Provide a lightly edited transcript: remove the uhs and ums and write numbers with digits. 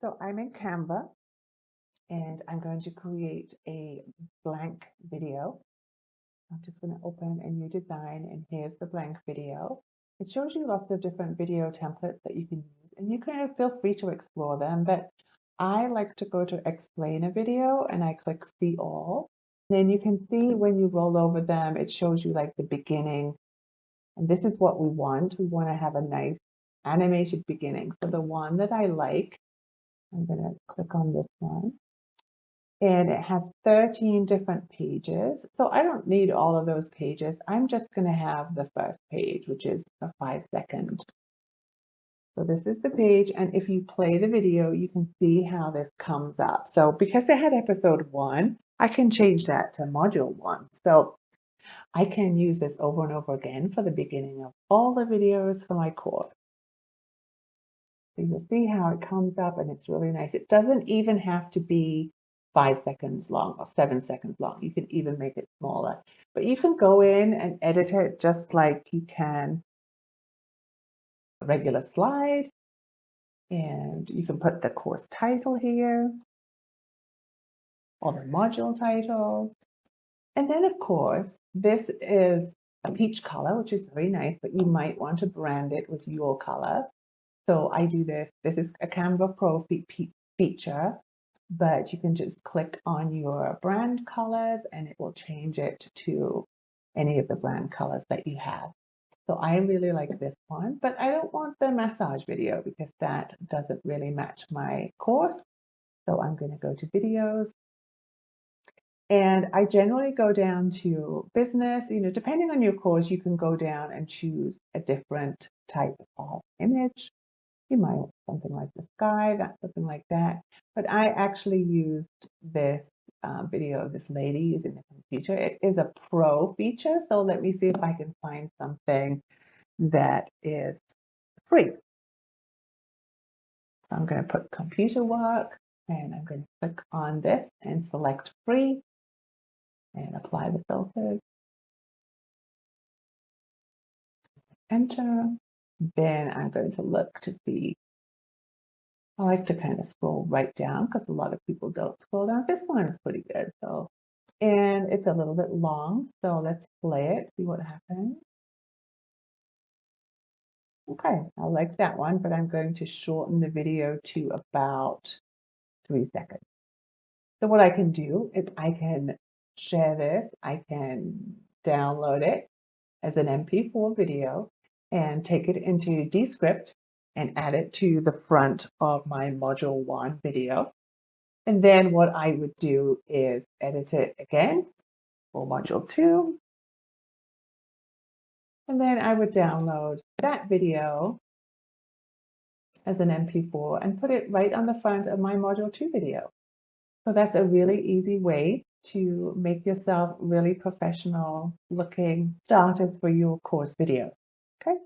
So I'm in Canva and I'm going to create a blank video. I'm just going to open a new design and here's the blank video. It shows you lots of different video templates that you can use and you can feel free to explore them, but I like to go to explain a video and I click see all. Then you can see when you roll over them, it shows you like the beginning. And this is what we want. We want to have a nice animated beginning. So the one that I like, I'm going to click on this one. And it has 13 different pages. So I don't need all of those pages. I'm just going to have the first page, which is a 5-second. So this is the page. And if you play the video, you can see how this comes up. So because it had episode 1, I can change that to module 1. So I can use this over and over again for the beginning of all the videos for my course. So you'll see how it comes up and it's really nice. It doesn't even have to be 5 seconds long or 7 seconds long. You can even make it smaller, but you can go in and edit it just like you can a regular slide. And you can put the course title here or the module titles. And then of course, this is a peach color, which is very nice, but you might want to brand it with your color. So I do this. This is a Canva Pro feature, but you can just click on your brand colors and it will change it to any of the brand colors that you have. So I really like this one, but I don't want the massage video because that doesn't really match my course. So I'm going to go to videos. And I generally go down to business, depending on your course, you can go down and choose a different type of image. You might want something like the sky, that's something like that. But I actually used this video of this lady using the computer. It is a pro feature, so let me see if I can find something that is free. So I'm going to put computer work and I'm going to click on this and select free and apply the filters. Enter. Then I'm going to look to see. I like to kind of scroll right down because a lot of people don't scroll down. This one's pretty good. So, and it's a little bit long. So let's play it, see what happens. Okay, I like that one, but I'm going to shorten the video to about 3 seconds. So what I can do is I can share this, I can download it as an MP4 video and take it into Descript and add it to the front of my module 1 video. And then what I would do is edit it again for module 2. And then I would download that video as an MP4 and put it right on the front of my module 2 video. So that's a really easy way to make yourself really professional looking starters for your course video. Okay.